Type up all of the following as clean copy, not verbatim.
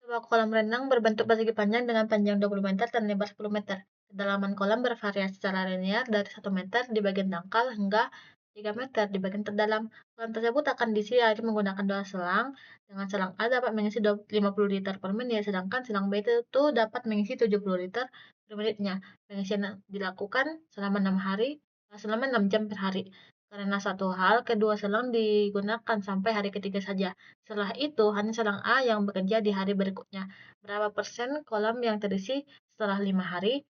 Sebuah kolam renang berbentuk persegi panjang dengan panjang 20 meter dan lebar 10 meter. Kedalaman kolam bervariasi secara linear dari 1 meter di bagian dangkal hingga 3 meter di bagian terdalam. Kolam tersebut akan diisi air menggunakan 2 selang. Dengan selang A dapat mengisi 50 liter per menit, sedangkan selang B itu dapat mengisi 70 liter per menitnya. Pengisian dilakukan selama 6 jam per hari. Karena satu hal, kedua selang digunakan sampai hari ketiga saja. Setelah itu, hanya selang A yang bekerja di hari berikutnya. Berapa persen kolam yang terisi setelah 5 hari?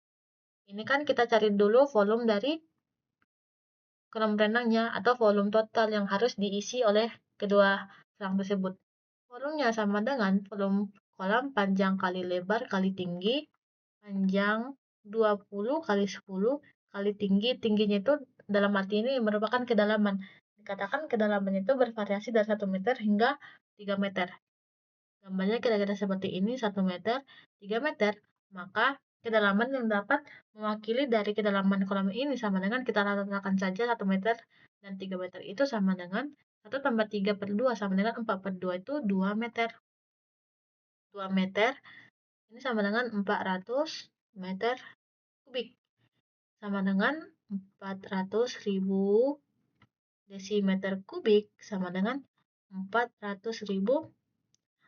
Ini kan kita cari dulu volume dari kolam renangnya atau volume total yang harus diisi oleh kedua selang tersebut. Volumenya sama dengan volume kolam panjang kali lebar kali tinggi, panjang 20 kali 10 kali tinggi. Tingginya itu dalam arti ini merupakan kedalaman. Dikatakan kedalamannya itu bervariasi dari 1 meter hingga 3 meter. Gambarnya kira-kira seperti ini, 1 meter, 3 meter. Maka kedalaman yang dapat mewakili dari kedalaman kolam ini sama dengan kita ratakan saja 1 meter dan 3 meter itu sama dengan 1 tambah 3 per 2 sama dengan 4 per 2 itu 2 meter. 2 meter ini sama dengan 400 meter kubik. Sama dengan 400.000 desimeter kubik sama dengan 400.000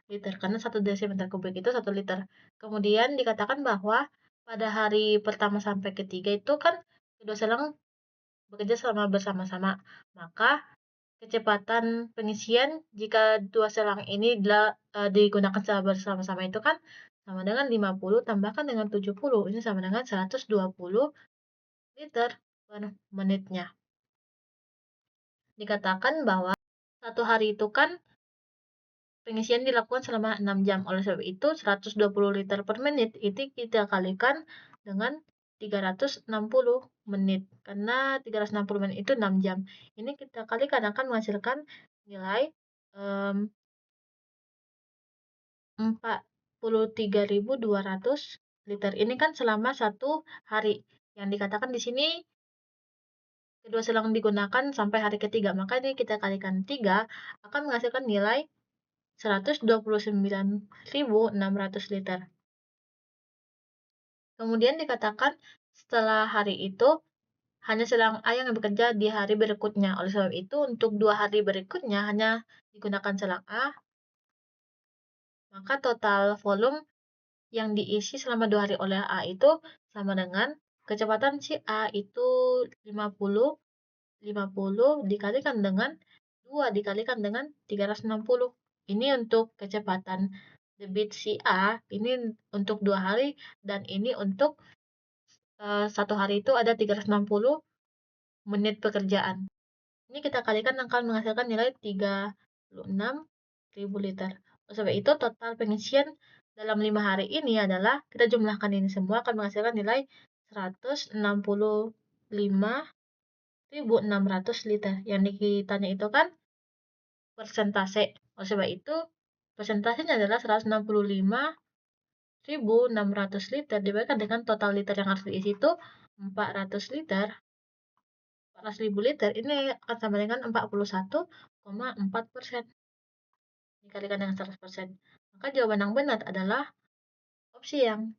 liter, karena 1 desimeter kubik itu 1 liter. Kemudian dikatakan bahwa pada hari pertama sampai ketiga itu kan kedua selang bekerja selama bersama-sama. Maka kecepatan pengisian jika dua selang ini digunakan secara bersama-sama itu kan sama dengan 50 tambahkan dengan 70. Ini sama dengan 120 liter per menitnya. Dikatakan bahwa satu hari itu kan pengisian dilakukan selama 6 jam. Oleh sebab itu, 120 liter per menit itu kita kalikan dengan 360 menit. Karena 360 menit itu 6 jam. Ini kita kalikan akan menghasilkan nilai 43.200 liter. Ini kan selama satu hari. Yang dikatakan di sini kedua selang digunakan sampai hari ketiga. Maka ini kita kalikan 3 akan menghasilkan nilai 129.600 liter. Kemudian dikatakan setelah hari itu hanya selang A yang bekerja di hari berikutnya. Oleh sebab itu untuk 2 hari berikutnya hanya digunakan selang A. Maka total volume yang diisi selama 2 hari oleh A itu sama dengan kecepatan si A itu 50 dikalikan dengan 2 dikalikan dengan 360. Ini untuk kecepatan debit si A, ini untuk 2 hari, dan ini untuk 1 hari itu ada 360 menit pekerjaan. Ini kita kalikan akan menghasilkan nilai 36.000 liter. Oleh sebab itu total pengisian dalam 5 hari ini adalah, kita jumlahkan ini semua akan menghasilkan nilai 165.600 liter. Yang ditanya itu kan persentase. Oleh sebab itu persentasenya adalah 165.600 liter dibandingkan dengan total liter yang harus diisi itu 400 liter. 400.000 liter ini akan sama dengan 41,4% dikalikan dengan 100%. Maka jawaban yang benar adalah opsi yang